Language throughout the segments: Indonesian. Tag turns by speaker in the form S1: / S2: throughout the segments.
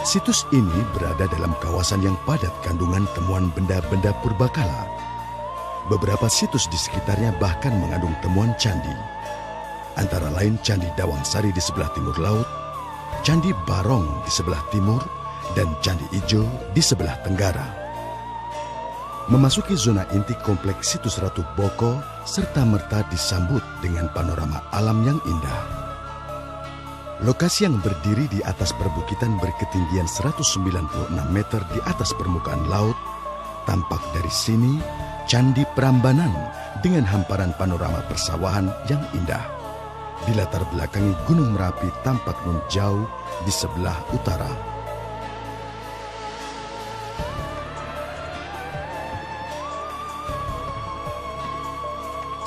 S1: Situs ini berada dalam kawasan yang padat kandungan temuan benda-benda purbakala. Beberapa situs di sekitarnya bahkan mengandung temuan candi. Antara lain Candi Dawangsari di sebelah timur laut, Candi Barong di sebelah timur, dan Candi Ijo di sebelah tenggara. Memasuki zona inti kompleks situs Ratu Boko serta-merta disambut dengan panorama alam yang indah. Lokasi yang berdiri di atas perbukitan berketinggian 196 meter di atas permukaan laut, tampak dari sini Candi Prambanan dengan hamparan panorama persawahan yang indah. Dilatar belakangi Gunung Merapi tampak nun jauh di sebelah utara.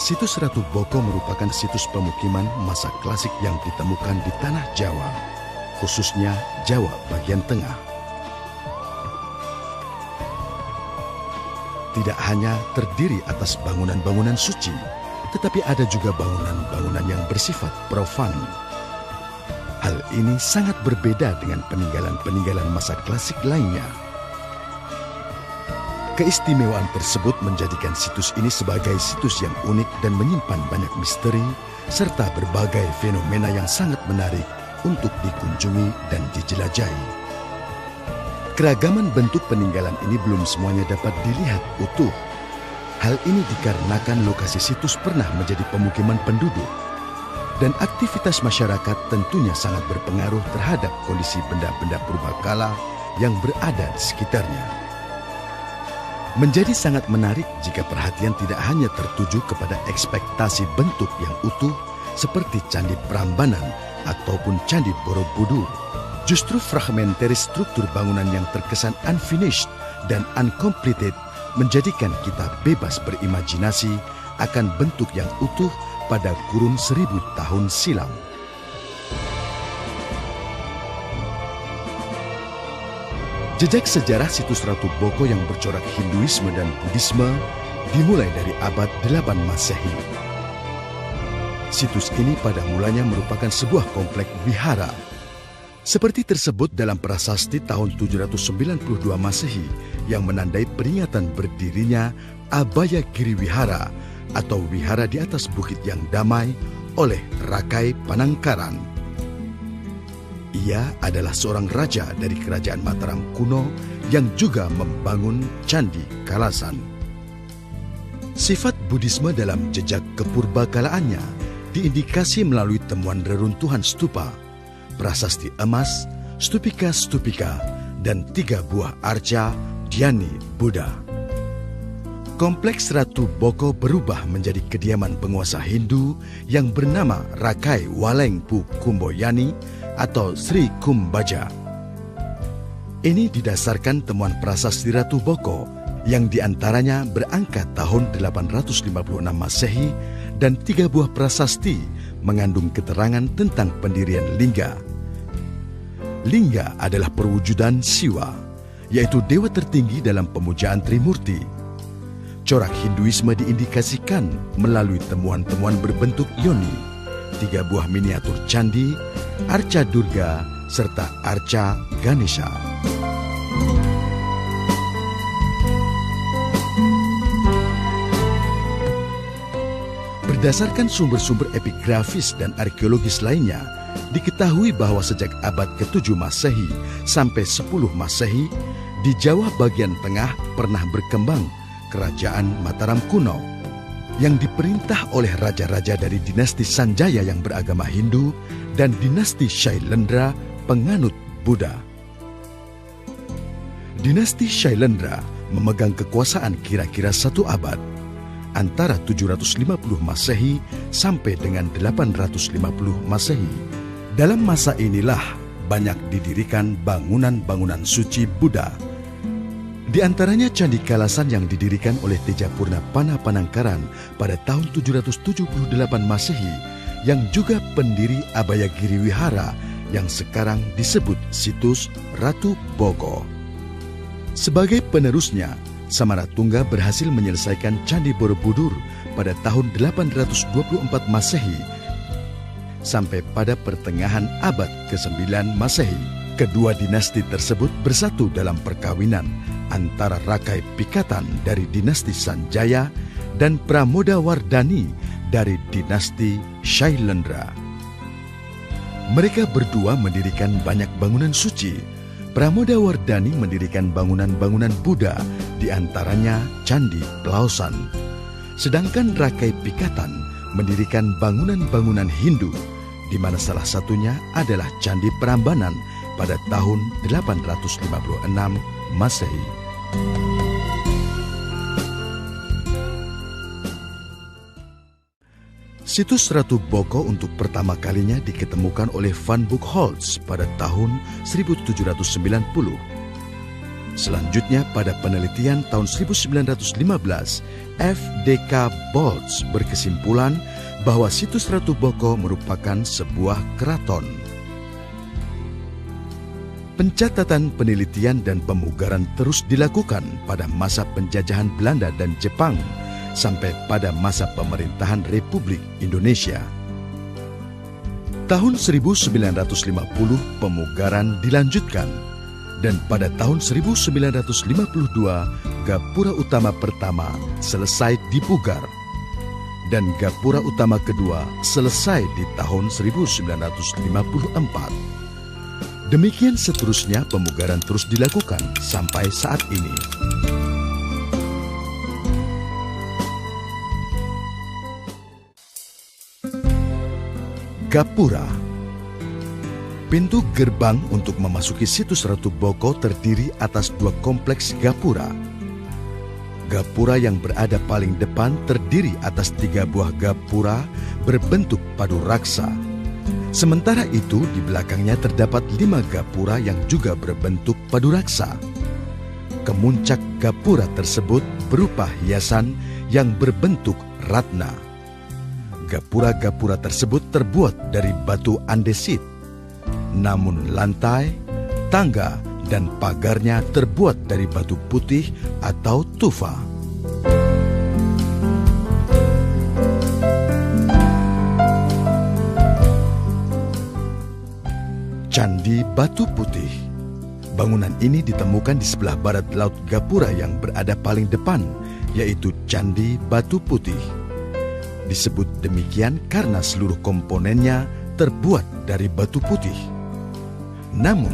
S1: Situs Ratu Boko merupakan situs pemukiman masa klasik yang ditemukan di tanah Jawa, khususnya Jawa bagian tengah. Tidak hanya terdiri atas bangunan-bangunan suci, tetapi ada juga bangunan-bangunan yang bersifat profan. Hal ini sangat berbeda dengan peninggalan-peninggalan masa klasik lainnya. Keistimewaan tersebut menjadikan situs ini sebagai situs yang unik dan menyimpan banyak misteri serta berbagai fenomena yang sangat menarik untuk dikunjungi dan dijelajahi. Keragaman bentuk peninggalan ini belum semuanya dapat dilihat utuh. Hal ini dikarenakan lokasi situs pernah menjadi pemukiman penduduk dan aktivitas masyarakat tentunya sangat berpengaruh terhadap kondisi benda-benda purbakala yang berada di sekitarnya. Menjadi sangat menarik jika perhatian tidak hanya tertuju kepada ekspektasi bentuk yang utuh seperti Candi Prambanan ataupun Candi Borobudur. Justru fragmentari struktur bangunan yang terkesan unfinished dan uncompleted menjadikan kita bebas berimajinasi akan bentuk yang utuh pada kurun 1000 tahun silam. Jejak sejarah situs Ratu Boko yang bercorak Hinduisme dan Buddhisme dimulai dari abad 8 Masehi. Situs ini pada mulanya merupakan sebuah kompleks wihara. Seperti tersebut dalam prasasti tahun 792 Masehi yang menandai peringatan berdirinya Abaya Giri Wihara atau wihara di atas bukit yang damai oleh Rakai Panangkaran. Ia adalah seorang raja dari kerajaan Mataram kuno yang juga membangun Candi Kalasan. Sifat Buddhisme dalam jejak kepurbakalaannya diindikasi melalui temuan reruntuhan stupa, prasasti emas, stupika-stupika, dan 3 buah arca Dhyani Buddha. Kompleks Ratu Boko berubah menjadi kediaman penguasa Hindu yang bernama Rakai Walengpu Kumboyani atau Sri Kumbaja. Ini didasarkan temuan prasasti Ratu Boko yang diantaranya berangkat tahun 856 Masehi dan 3 buah prasasti mengandung keterangan tentang pendirian lingga. Lingga adalah perwujudan Siwa, yaitu dewa tertinggi dalam pemujaan Trimurti. Corak Hinduisme diindikasikan melalui temuan-temuan berbentuk yoni, 3 buah miniatur candi, arca Durga, serta arca Ganesha. Berdasarkan sumber-sumber epigrafis dan arkeologis lainnya, diketahui bahwa sejak abad ke-7 Masehi sampai 10 Masehi, di Jawa bagian tengah pernah berkembang Kerajaan Mataram kuno yang diperintah oleh raja-raja dari dinasti Sanjaya yang beragama Hindu dan dinasti Shailendra penganut Buddha. Dinasti Shailendra memegang kekuasaan kira-kira 1 abad, antara 750 Masehi sampai dengan 850 Masehi. Dalam masa inilah banyak didirikan bangunan-bangunan suci Buddha. Di antaranya Candi Kalasan yang didirikan oleh Tejapurna Pana Panangkaran pada tahun 778 Masehi yang juga pendiri Abaya Giri Wihara yang sekarang disebut situs Ratu Boko. Sebagai penerusnya, Samaratungga berhasil menyelesaikan Candi Borobudur pada tahun 824 Masehi sampai pada pertengahan abad ke-9 Masehi. Kedua dinasti tersebut bersatu dalam perkawinan antara Rakai Pikatan dari dinasti Sanjaya dan Pramodawardhani dari dinasti Shailendra. Mereka berdua mendirikan banyak bangunan suci. Pramodawardhani mendirikan bangunan-bangunan Buddha, di antaranya Candi Plaosan. Sedangkan Rakai Pikatan mendirikan bangunan-bangunan Hindu, di mana salah satunya adalah Candi Prambanan pada tahun 856 Masehi. Situs Ratu Boko untuk pertama kalinya diketemukan oleh Van Buchholz pada tahun 1790. Selanjutnya pada penelitian tahun 1915, F.D.K. Boltz berkesimpulan bahwa situs Ratu Boko merupakan sebuah keraton. Pencatatan, penelitian, dan pemugaran terus dilakukan pada masa penjajahan Belanda dan Jepang sampai pada masa pemerintahan Republik Indonesia. Tahun 1950 pemugaran dilanjutkan dan pada tahun 1952 Gapura Utama pertama selesai dipugar dan Gapura Utama kedua selesai di tahun 1954. Demikian seterusnya pemugaran terus dilakukan sampai saat ini. Gapura. Pintu gerbang untuk memasuki situs Ratu Boko terdiri atas dua kompleks gapura. Gapura yang berada paling depan terdiri atas 3 buah gapura berbentuk padu raksa. Sementara itu di belakangnya terdapat 5 gapura yang juga berbentuk padu raksa. Kemuncak gapura tersebut berupa hiasan yang berbentuk ratna. Gapura-gapura tersebut terbuat dari batu andesit. Namun lantai, tangga, dan pagarnya terbuat dari batu putih atau tufa. Candi Batu Putih. Bangunan ini ditemukan di sebelah barat laut Gapura yang berada paling depan, yaitu Candi Batu Putih. Disebut demikian karena seluruh komponennya terbuat dari batu putih. Namun,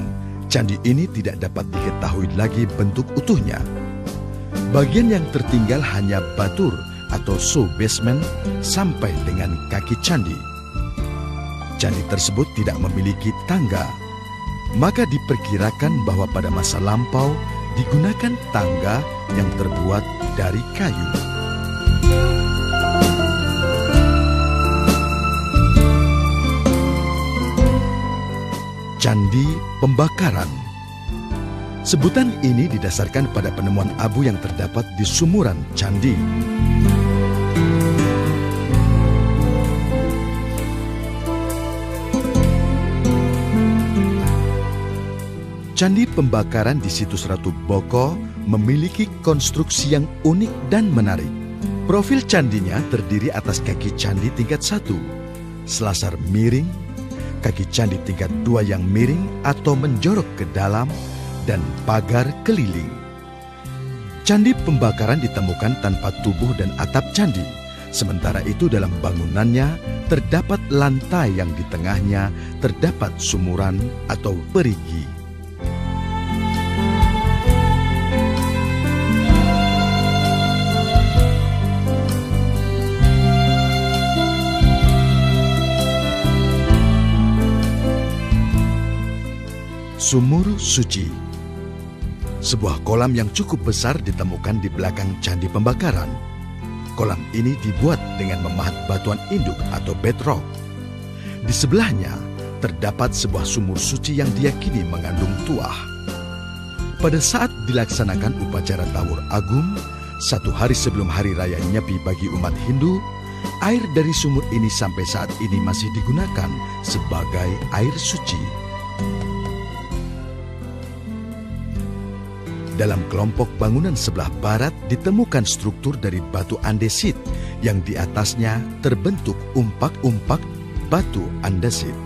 S1: candi ini tidak dapat diketahui lagi bentuk utuhnya. Bagian yang tertinggal hanya batur atau show basement sampai dengan kaki candi. Candi tersebut tidak memiliki tangga, maka diperkirakan bahwa pada masa lampau digunakan tangga yang terbuat dari kayu. Candi Pembakaran. Sebutan ini didasarkan pada penemuan abu yang terdapat di sumuran candi. Candi Pembakaran di situs Ratu Boko memiliki konstruksi yang unik dan menarik. Profil candinya terdiri atas kaki candi tingkat 1, selasar miring, kaki candi tingkat 2 yang miring atau menjorok ke dalam, dan pagar keliling. Candi Pembakaran ditemukan tanpa tubuh dan atap candi. Sementara itu dalam bangunannya terdapat lantai yang di tengahnya terdapat sumuran atau perigi. Sumur Suci. Sebuah kolam yang cukup besar ditemukan di belakang Candi Pembakaran. Kolam ini dibuat dengan memahat batuan induk atau bedrock. Di sebelahnya terdapat sebuah sumur suci yang diyakini mengandung tuah. Pada saat dilaksanakan upacara Tawur Agung, 1 hari sebelum hari raya Nyepi bagi umat Hindu, air dari sumur ini sampai saat ini masih digunakan sebagai air suci. Dalam kelompok bangunan sebelah barat ditemukan struktur dari batu andesit yang di atasnya terbentuk umpak-umpak batu andesit.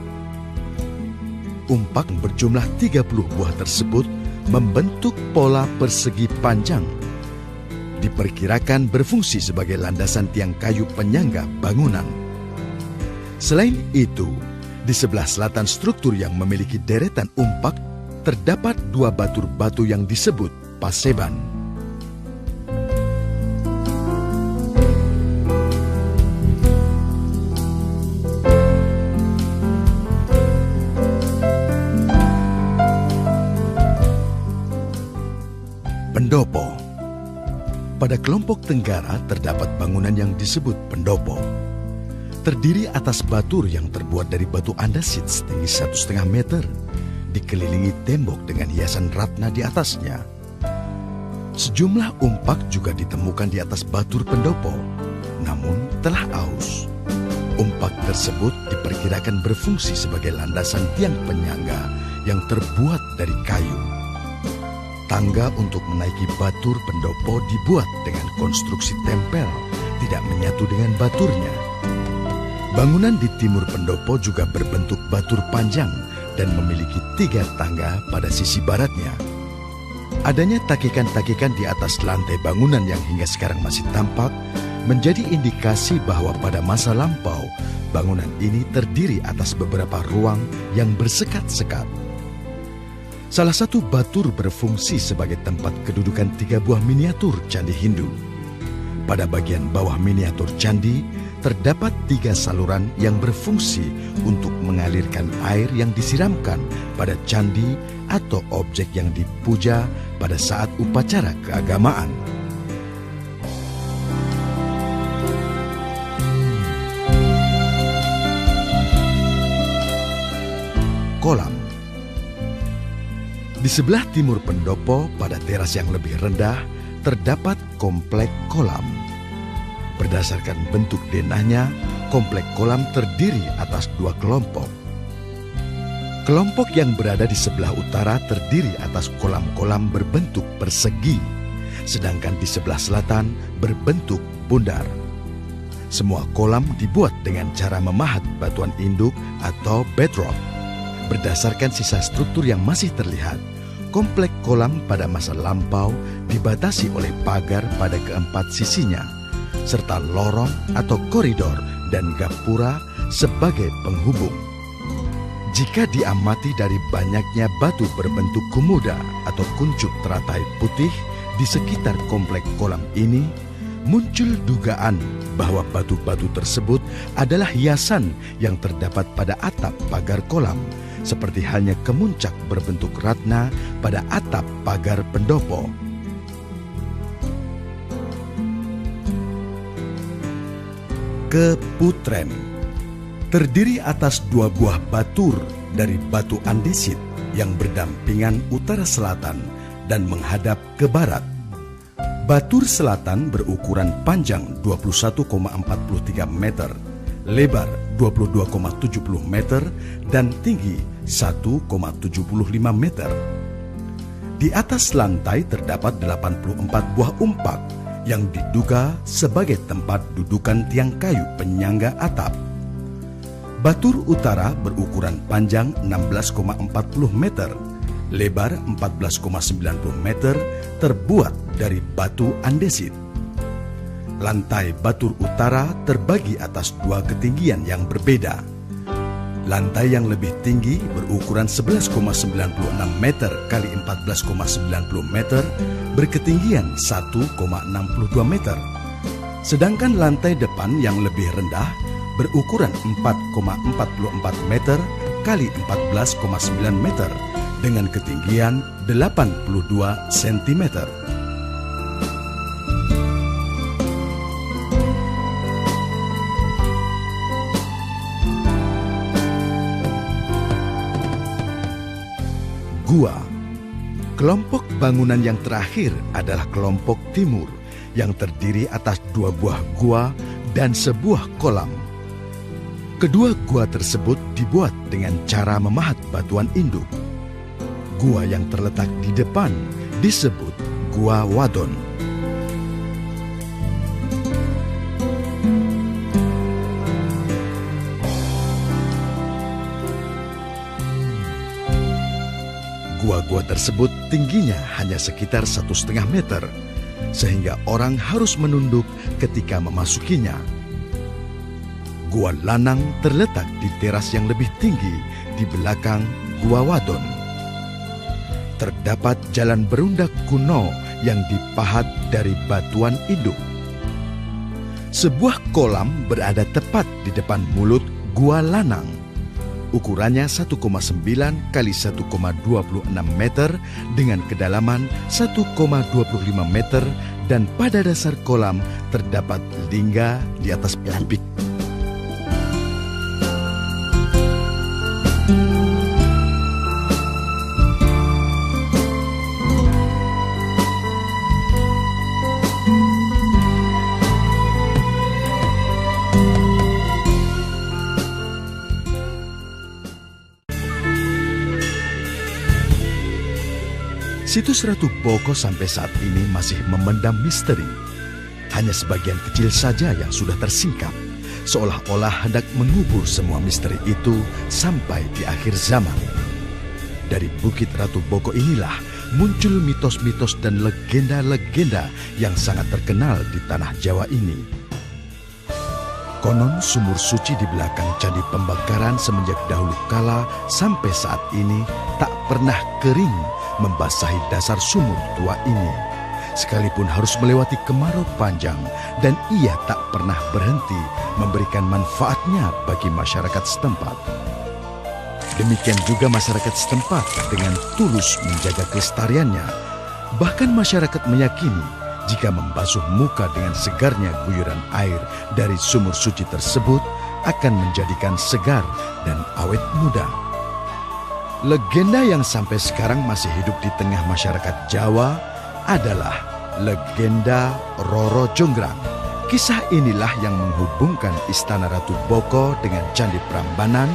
S1: umpak berjumlah 30 buah tersebut membentuk pola persegi panjang. Diperkirakan berfungsi sebagai landasan tiang kayu penyangga bangunan. Selain itu, di sebelah selatan struktur yang memiliki deretan umpak, terdapat 2 batur batu yang disebut paseban. Pendopo. Pada kelompok Tenggara terdapat bangunan yang disebut pendopo. Terdiri atas batur yang terbuat dari batu andesit setinggi 1,5 meter, dikelilingi tembok dengan hiasan ratna di atasnya. Sejumlah umpak juga ditemukan di atas batur pendopo, namun telah aus. Umpak tersebut diperkirakan berfungsi sebagai landasan tiang penyangga yang terbuat dari kayu. Tangga untuk menaiki batur pendopo dibuat dengan konstruksi tempel, tidak menyatu dengan baturnya. Bangunan di timur pendopo juga berbentuk batur panjang dan memiliki 3 tangga pada sisi baratnya. Adanya takikan-takikan di atas lantai bangunan yang hingga sekarang masih tampak menjadi indikasi bahwa pada masa lampau bangunan ini terdiri atas beberapa ruang yang bersekat-sekat. Salah satu batur berfungsi sebagai tempat kedudukan 3 buah miniatur candi Hindu. Pada bagian bawah miniatur candi, terdapat 3 saluran yang berfungsi untuk mengalirkan air yang disiramkan pada candi atau objek yang dipuja pada saat upacara keagamaan. Kolam. Di sebelah timur pendopo, pada teras yang lebih rendah, terdapat komplek kolam. Berdasarkan bentuk denahnya, komplek kolam terdiri atas 2 kelompok. Kelompok yang berada di sebelah utara terdiri atas kolam-kolam berbentuk persegi, sedangkan di sebelah selatan berbentuk bundar. Semua kolam dibuat dengan cara memahat batuan induk atau bedrock. Berdasarkan sisa struktur yang masih terlihat, komplek kolam pada masa lampau dibatasi oleh pagar pada keempat sisinya, serta lorong atau koridor dan gapura sebagai penghubung. Jika diamati dari banyaknya batu berbentuk kumuda atau kuncup teratai putih di sekitar komplek kolam ini, muncul dugaan bahwa batu-batu tersebut adalah hiasan yang terdapat pada atap pagar kolam, seperti halnya kemuncak berbentuk ratna pada atap pagar pendopo. Keputren terdiri atas 2 buah batur dari batu andesit yang berdampingan utara selatan dan menghadap ke barat. Batur selatan berukuran panjang 21,43 meter, lebar 22,70 meter, dan tinggi 1,75 meter. Di atas lantai terdapat 84 buah umpak yang diduga sebagai tempat dudukan tiang kayu penyangga atap. Batur utara berukuran panjang 16,40 meter, lebar 14,90 meter, terbuat dari batu andesit. Lantai batur utara terbagi atas 2 ketinggian yang berbeda. Lantai yang lebih tinggi berukuran 11,96 meter kali 14,90 meter berketinggian 1,62 meter. Sedangkan lantai depan yang lebih rendah berukuran 4,44 meter kali 14,9 meter dengan ketinggian 82 cm. Gua. Kelompok bangunan yang terakhir adalah kelompok timur yang terdiri atas 2 buah gua dan sebuah kolam. Kedua gua tersebut dibuat dengan cara memahat batuan induk. Gua yang terletak di depan disebut Gua Wadon. tersebut tingginya hanya sekitar 1,5 meter, sehingga orang harus menunduk ketika memasukinya. Gua Lanang terletak di teras yang lebih tinggi di belakang Gua Wadon. Terdapat jalan berundak kuno yang dipahat dari batuan induk. Sebuah kolam berada tepat di depan mulut Gua Lanang. Ukurannya 1,9 kali 1,26 meter dengan kedalaman 1,25 meter dan pada dasar kolam terdapat lingga di atas pelapik. Situs Ratu Boko sampai saat ini masih memendam misteri. Hanya sebagian kecil saja yang sudah tersingkap, seolah-olah hendak mengubur semua misteri itu sampai di akhir zaman. Dari Bukit Ratu Boko inilah muncul mitos-mitos dan legenda-legenda yang sangat terkenal di tanah Jawa ini. Konon sumur suci di belakang Candi Pembakaran semenjak dahulu kala sampai saat ini tak pernah kering membasahi dasar sumur tua ini, sekalipun harus melewati kemarau panjang, dan ia tak pernah berhenti memberikan manfaatnya bagi masyarakat setempat. Demikian juga masyarakat setempat dengan tulus menjaga kelestariannya. Bahkan masyarakat meyakini jika membasuh muka dengan segarnya guyuran air dari sumur suci tersebut akan menjadikan segar dan awet muda. Legenda yang sampai sekarang masih hidup di tengah masyarakat Jawa adalah legenda Roro Jonggrang. Kisah inilah yang menghubungkan Istana Ratu Boko dengan Candi Prambanan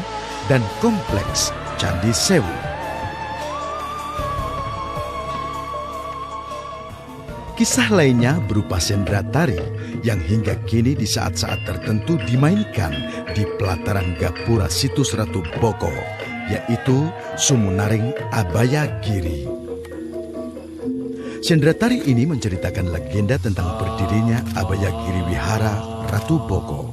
S1: dan kompleks Candi Sewu. Kisah lainnya berupa sendera tari yang hingga kini di saat-saat tertentu dimainkan di pelataran gapura situs Ratu Boko, yaitu Sumunaring Abaya Giri. Sendera tari ini menceritakan legenda tentang berdirinya Abaya Giri Wihara Ratu Boko.